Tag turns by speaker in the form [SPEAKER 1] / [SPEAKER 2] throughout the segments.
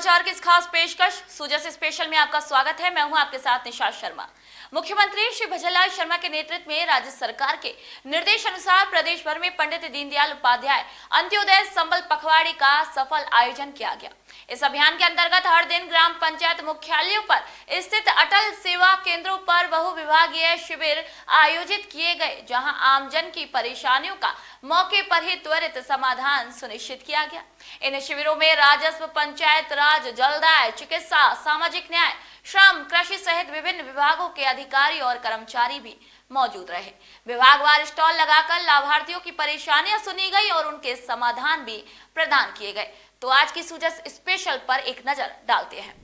[SPEAKER 1] समाचार की इस खास पेशकश सूजस स्पेशल में आपका स्वागत है। मैं हूं आपके साथ निशा शर्मा। मुख्यमंत्री श्री भजनलाल शर्मा के नेतृत्व में राज्य सरकार के निर्देश अनुसार प्रदेश भर में पंडित दीनदयाल उपाध्याय अंत्योदय संबल पखवाड़े का सफल आयोजन किया गया। इस अभियान के अंतर्गत हर दिन ग्राम पंचायत मुख्यालयों पर स्थित अटल सेवा केंद्रों पर बहु विभागीय शिविर आयोजित किए गए, जहां आमजन की परेशानियों का मौके पर ही त्वरित समाधान सुनिश्चित किया गया। इन शिविरों में राजस्व, पंचायत राज, जलदाय, चिकित्सा, सामाजिक न्याय, श्रम, कृषि सहित विभिन्न विभागों के अधिकारी और कर्मचारी भी मौजूद रहे। विभागवार स्टॉल लगाकर लाभार्थियों की परेशानियां सुनी गई और उनके समाधान भी प्रदान किए गए। तो आज की सूजस स्पेशल पर एक नजर डालते हैं।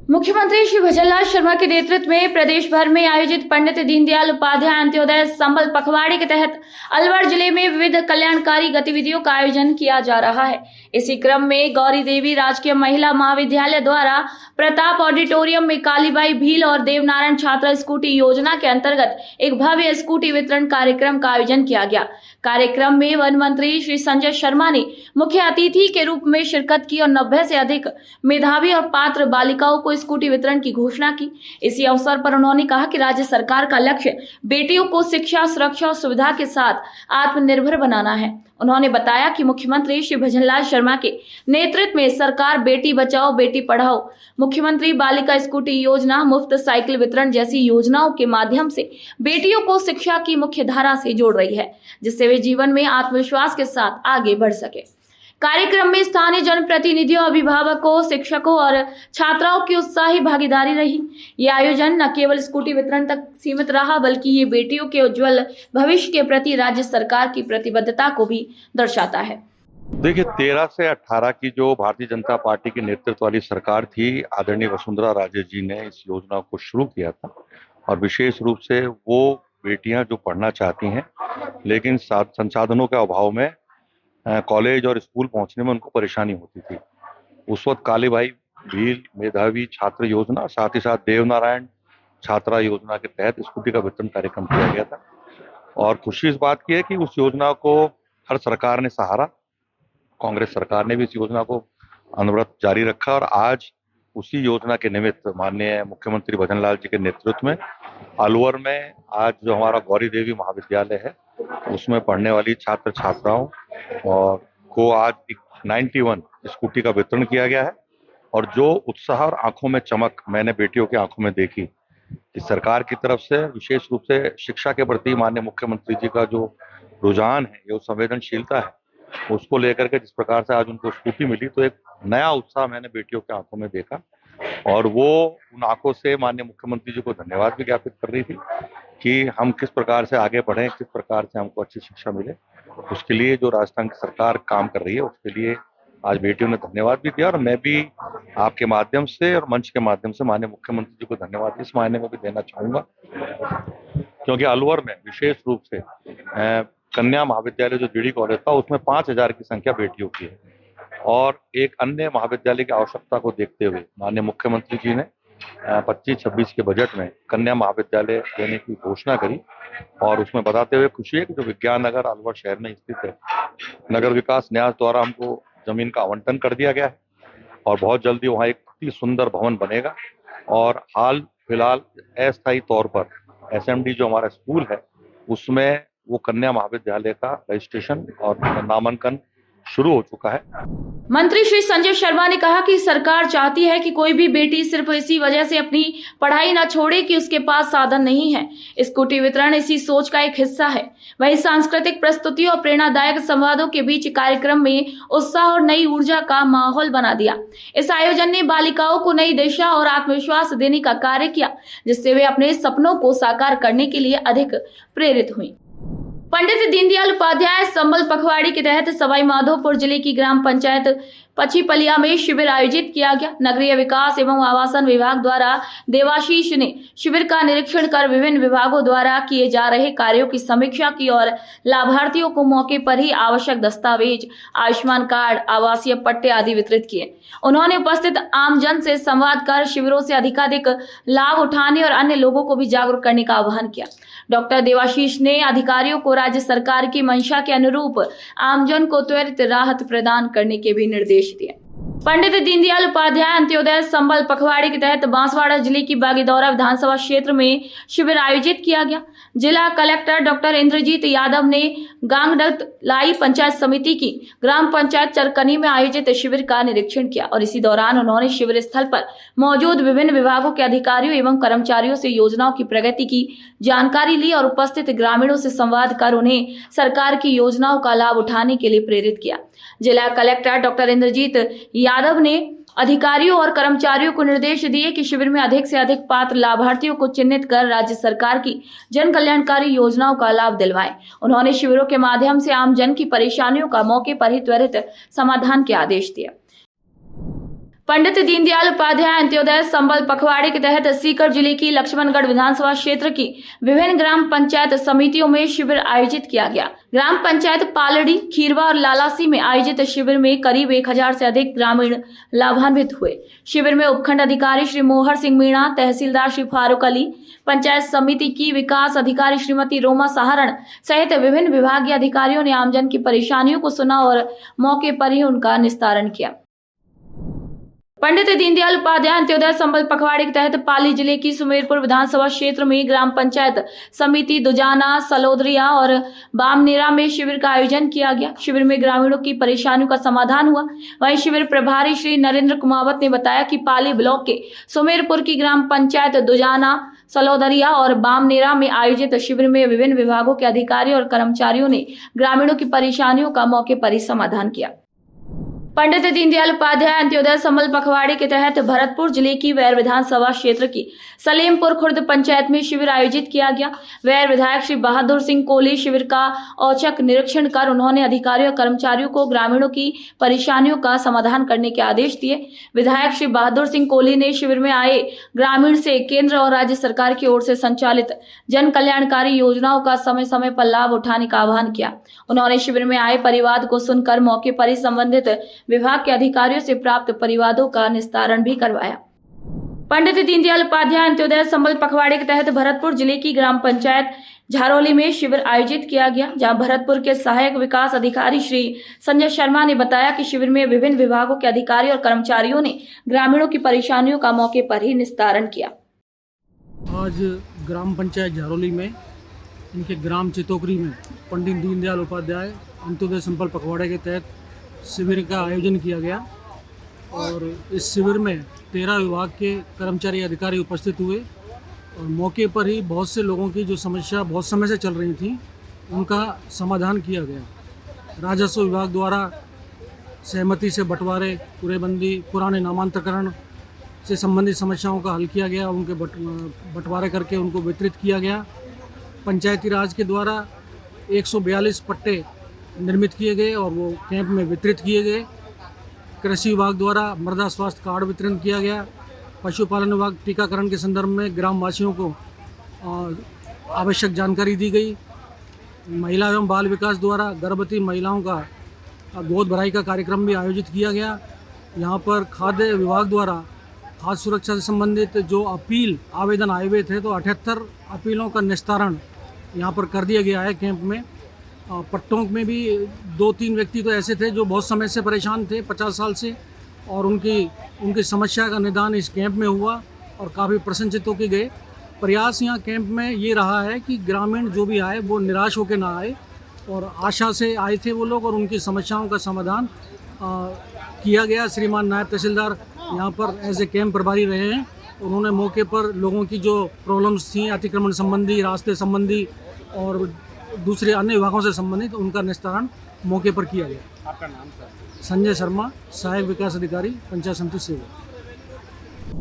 [SPEAKER 1] मुख्यमंत्री श्री भजनलाल शर्मा के नेतृत्व में प्रदेश भर में आयोजित पंडित दीनदयाल उपाध्याय अंत्योदय संबल पखवाड़े के तहत अलवर जिले में विविध कल्याणकारी गतिविधियों का आयोजन किया जा रहा है। इसी क्रम में गौरी देवी राजकीय महिला महाविद्यालय द्वारा प्रताप ऑडिटोरियम में कालीबाई भील और देवनारायण छात्रा स्कूटी योजना के अंतर्गत एक भव्य स्कूटी वितरण कार्यक्रम का आयोजन किया गया। कार्यक्रम में वन मंत्री श्री संजय शर्मा ने मुख्य अतिथि के रूप में शिरकत की और 90 से अधिक मेधावी और पात्र बालिकाओं को स्कूटी वितरण की घोषणा की। इसी अवसर पर उन्होंने कहा कि राज्य सरकार का लक्ष्य बेटियों को शिक्षा, सुरक्षा और सुविधा के साथ आत्मनिर्भर बनाना है। उन्होंने बताया कि मुख्यमंत्री श्री भजनलाल शर्मा के नेतृत्व में सरकार बेटी बचाओ बेटी पढ़ाओ, मुख्यमंत्री बालिका स्कूटी योजना, मुफ्त साइकिल वितरण जैसी योजनाओं के माध्यम से बेटियों को शिक्षा की मुख्य धारा से जोड़ रही है, जिससे वे जीवन में आत्मविश्वास के साथ आगे बढ़ सके। कार्यक्रम में स्थानीय जनप्रतिनिधियों, अभिभावकों, शिक्षकों और छात्राओं की उत्साही भागीदारी रही। ये आयोजन न केवल स्कूटी वितरण तक सीमित रहा, बल्कि ये बेटियों के उज्जवल भविष्य के प्रति राज्य सरकार की प्रतिबद्धता को भी दर्शाता है।
[SPEAKER 2] देखिए, 13 से 18 की जो भारतीय जनता पार्टी के नेतृत्व वाली सरकार थी, आदरणीय वसुंधरा राजे जी ने इस योजना को शुरू किया था और विशेष रूप से वो बेटियां जो पढ़ना चाहती हैं लेकिन संसाधनों के अभाव में कॉलेज और स्कूल पहुंचने में उनको परेशानी होती थी। उस वक्त कालीबाई भील मेधावी छात्र योजना, साथ ही साथ देवनारायण छात्रा योजना के तहत स्कूटी का वितरण कार्यक्रम किया गया था। और खुशी इस बात की है कि उस योजना को हर सरकार ने सहारा, कांग्रेस सरकार ने भी इस योजना को अनवरत जारी रखा और आज उसी योजना के निमित्त माननीय मुख्यमंत्री भजनलाल जी के नेतृत्व में अलवर में आज जो हमारा गौरी देवी महाविद्यालय है उसमें पढ़ने वाली छात्र छात्राओं और को आज 91 स्कूटी का वितरण किया गया है। और जो उत्साह और आंखों में चमक मैंने बेटियों की आंखों में देखी कि सरकार की तरफ से विशेष रूप से शिक्षा के प्रति माननीय मुख्यमंत्री जी का जो रुझान है, जो संवेदनशीलता है, उसको लेकर के जिस प्रकार से आज उनको स्कूटी मिली, तो एक नया उत्साह मैंने बेटियों की आंखों में देखा और वो उन आंखों से माननीय मुख्यमंत्री जी को धन्यवाद भी ज्ञापित कर रही थी कि हम किस प्रकार से आगे बढ़ें, किस प्रकार से हमको अच्छी शिक्षा मिले। उसके लिए जो राजस्थान की सरकार काम कर रही है उसके लिए आज बेटियों ने धन्यवाद भी दिया और मैं भी आपके माध्यम से और मंच के माध्यम से माननीय मुख्यमंत्री जी को धन्यवाद इस मायने में भी देना चाहूंगा क्योंकि अलवर में विशेष रूप से कन्या महाविद्यालय जो जीडी कॉलेज था उसमें 5000 की संख्या बेटियों की है और एक अन्य महाविद्यालय की आवश्यकता को देखते हुए माननीय मुख्यमंत्री जी ने 25-26 के बजट में कन्या महाविद्यालय देने की घोषणा करी और उसमें बताते हुए खुशी है कि जो विज्ञान नगर अलवर शहर में स्थित है, नगर विकास न्यास द्वारा हमको जमीन का आवंटन कर दिया गया है और बहुत जल्दी वहाँ एक अति सुंदर भवन बनेगा और हाल फिलहाल अस्थायी तौर पर SMD जो हमारा स्कूल है उसमें वो कन्या महाविद्यालय का रजिस्ट्रेशन और नामांकन शुरू हो चुका है।
[SPEAKER 1] मंत्री श्री संजय शर्मा ने कहा कि सरकार चाहती है कि कोई भी बेटी सिर्फ इसी वजह से अपनी पढ़ाई न छोड़े कि उसके पास साधन नहीं है। स्कूटी वितरण इसी सोच का एक हिस्सा है। वहीं सांस्कृतिक प्रस्तुतियों और प्रेरणादायक संवादों के बीच कार्यक्रम में उत्साह और नई ऊर्जा का माहौल बना दिया। इस आयोजन ने बालिकाओं को नई दिशा और आत्मविश्वास देने का कार्य किया, जिससे वे अपने सपनों को साकार करने के लिए अधिक प्रेरित हुई। पंडित दीनदयाल उपाध्याय संबल पखवाड़े के तहत सवाई माधोपुर जिले की ग्राम पंचायत पचीपलिया में शिविर आयोजित किया गया। नगरीय विकास एवं आवासन विभाग द्वारा देवाशीष ने शिविर का निरीक्षण कर विभिन्न विभागों द्वारा किए जा रहे कार्यों की समीक्षा की और लाभार्थियों को मौके पर ही आवश्यक दस्तावेज, आयुष्मान कार्ड, आवासीय पट्टे आदि वितरित किए। उन्होंने उपस्थित आमजन से संवाद कर शिविरों से अधिकाधिक लाभ उठाने और अन्य लोगों को भी जागरूक करने का आह्वान किया। डॉक्टर देवाशीष ने अधिकारियों को राज्य सरकार की मंशा के अनुरूप आमजन को त्वरित राहत प्रदान करने के भी निर्देश दिए। पंडित दीनदयाल उपाध्याय अंत्योदय संबल पखवाड़े के तहत बांसवाड़ा जिले की बागीदौरा विधानसभा क्षेत्र में शिविर आयोजित किया गया। जिला कलेक्टर डॉक्टर इंद्रजीत यादव ने गांगडत लाई पंचायत समिति की ग्राम पंचायत चरकनी में आयोजित शिविर का निरीक्षण किया और इसी दौरान उन्होंने शिविर स्थल पर मौजूद विभिन्न विभागों के अधिकारियों एवं कर्मचारियों से योजनाओं की प्रगति की जानकारी ली और उपस्थित ग्रामीणों से संवाद कर उन्हें सरकार की योजनाओं का लाभ उठाने के लिए प्रेरित किया। जिला कलेक्टर डॉक्टर इंद्रजीत यादव ने अधिकारियों और कर्मचारियों को निर्देश दिए कि शिविर में अधिक से अधिक पात्र लाभार्थियों को चिन्हित कर राज्य सरकार की जन कल्याणकारी योजनाओं का लाभ दिलवाएं। उन्होंने शिविरों के माध्यम से आम जन की परेशानियों का मौके पर ही त्वरित समाधान के आदेश दिए। पंडित दीनदयाल उपाध्याय अंत्योदय संबल पखवाड़े के तहत सीकर जिले की लक्ष्मणगढ़ विधानसभा क्षेत्र की विभिन्न ग्राम पंचायत समितियों में शिविर आयोजित किया गया। ग्राम पंचायत पालड़ी, खीरवा और लालासी में आयोजित शिविर में करीब 1000 से अधिक ग्रामीण लाभान्वित हुए। शिविर में उपखंड अधिकारी श्री मोहर सिंह मीणा, तहसीलदार श्री फारूक अली, पंचायत समिति की विकास अधिकारी श्रीमती रोमा सहारण सहित विभिन्न विभागीय अधिकारियों ने आमजन की परेशानियों को सुना और मौके पर ही उनका निस्तारण किया। पंडित दीनदयाल उपाध्याय अंत्योदय संबल पखवाड़े के तहत पाली जिले की सुमेरपुर विधानसभा क्षेत्र में ग्राम पंचायत समिति दुजाना, सलोदरिया और बामनेरा में शिविर का आयोजन किया गया। शिविर में ग्रामीणों की परेशानियों का समाधान हुआ। वहीं शिविर प्रभारी श्री नरेंद्र कुमावत ने बताया कि पाली ब्लॉक के सुमेरपुर की ग्राम पंचायत दुजाना, सलोदरिया और बामनेरा में आयोजित शिविर में विभिन्न विभागों के अधिकारी और कर्मचारियों ने ग्रामीणों की परेशानियों का मौके पर ही समाधान किया। पंडित दीनदयाल उपाध्याय अंत्योदय संबल पखवाड़े के तहत भरतपुर जिले की वैर विधानसभा क्षेत्र की सलेमपुर खुर्द पंचायत में शिविर आयोजित किया गया। वैर विधायक श्री बहादुर सिंह कोहली शिविर का औचक निरीक्षण कर उन्होंने अधिकारियों और कर्मचारियों को ग्रामीणों की परेशानियों का समाधान करने के आदेश दिए। विधायक श्री बहादुर सिंह कोहली ने शिविर में आए ग्रामीण से केंद्र और राज्य सरकार की ओर से संचालित जन कल्याणकारी योजनाओं का समय समय पर लाभ उठाने का आह्वान किया। उन्होंने शिविर में आए परिवाद को सुनकर मौके पर ही संबंधित विभाग के अधिकारियों से प्राप्त परिवादों का निस्तारण भी करवाया। पंडित दीनदयाल उपाध्याय अंत्योदय संबल पखवाड़े के तहत भरतपुर जिले की ग्राम पंचायत झारोली में शिविर आयोजित किया गया, जहां भरतपुर के सहायक विकास अधिकारी श्री संजय शर्मा ने बताया कि शिविर में विभिन्न विभागों के अधिकारी और कर्मचारियों ने ग्रामीणों की परेशानियों का मौके पर ही निस्तारण किया।
[SPEAKER 3] आज ग्राम पंचायत झारोली में इनके ग्राम चितोकरी में पंडित दीनदयाल उपाध्याय अंत्योदय संबल पखवाड़े के तहत शिविर का आयोजन किया गया और इस शिविर में 13 विभाग के कर्मचारी अधिकारी उपस्थित हुए और मौके पर ही बहुत से लोगों की जो समस्या बहुत समय से चल रही थी उनका समाधान किया गया। राजस्व विभाग द्वारा सहमति से बंटवारे, पूरेबंदी, पुराने नामांतरण से संबंधित समस्याओं का हल किया गया, उनके बंटवारे करके उनको वितरित किया गया। पंचायती राज के द्वारा 142 पट्टे निर्मित किए गए और वो कैंप में वितरित किए गए। कृषि विभाग द्वारा मृदा स्वास्थ्य कार्ड वितरण किया गया। पशुपालन विभाग टीकाकरण के संदर्भ में ग्रामवासियों को आवश्यक जानकारी दी गई। महिला एवं बाल विकास द्वारा गर्भवती महिलाओं का गोद भराई का कार्यक्रम भी आयोजित किया गया। यहाँ पर खाद्य विभाग द्वारा खाद्य सुरक्षा से संबंधित जो अपील आवेदन आए हुए थे तो 78 अपीलों का निस्तारण यहाँ पर कर दिया गया है कैंप में। पट्टों में भी 2-3 व्यक्ति तो ऐसे थे जो बहुत समय से परेशान थे, 50 साल से, और उनकी समस्या का निदान इस कैंप में हुआ और काफ़ी प्रसन्नचित्त होकर गए। प्रयास यहाँ कैंप में ये रहा है कि ग्रामीण जो भी आए वो निराश होकर ना आए और आशा से आए थे वो लोग और उनकी समस्याओं का समाधान किया गया। श्रीमान नायब तहसीलदार यहाँ पर एज ए कैंप प्रभारी रहे हैं। उन्होंने मौके पर लोगों की जो प्रॉब्लम्स थी, अतिक्रमण संबंधी, रास्ते संबंधी और दूसरे अन्य विभागों से संबंधित, उनका निस्तारण मौके पर किया गया।
[SPEAKER 4] आपका नाम सर?
[SPEAKER 3] संजय शर्मा, सहायक विकास अधिकारी, पंचायत समिति सेवा।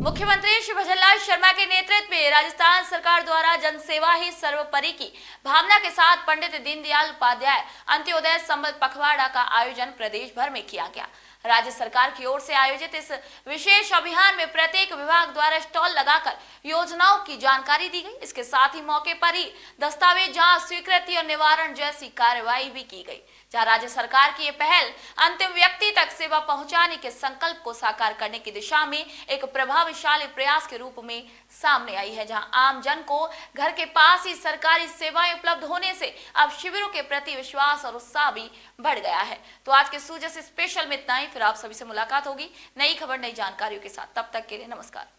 [SPEAKER 1] मुख्यमंत्री श्री भजनलाल शर्मा के नेतृत्व में राजस्थान सरकार द्वारा जन सेवा ही सर्वोपरि की भावना के साथ पंडित दीनदयाल उपाध्याय अंत्योदय संबल पखवाड़ा का आयोजन प्रदेश भर में किया गया। राज्य सरकार की ओर से आयोजित इस विशेष अभियान में प्रत्येक विभाग द्वारा स्टॉल लगाकर योजनाओं की जानकारी दी गई। इसके साथ ही मौके पर ही दस्तावेज जांच, स्वीकृति और निवारण जैसी कार्रवाई भी की गई, जहां राज्य सरकार की ये पहल अंतिम व्यक्ति तक सेवा पहुंचाने के संकल्प को साकार करने की दिशा में एक प्रभावशाली प्रयास के रूप में सामने आई है, जहां आम जन को घर के पास ही सरकारी सेवाएं उपलब्ध होने से अब शिविरों के प्रति विश्वास और उत्साह भी बढ़ गया है। तो आज के सूजस स्पेशल में इतना ही। फिर आप सभी से मुलाकात होगी नई खबर नई जानकारियों के साथ। तब तक के लिए नमस्कार।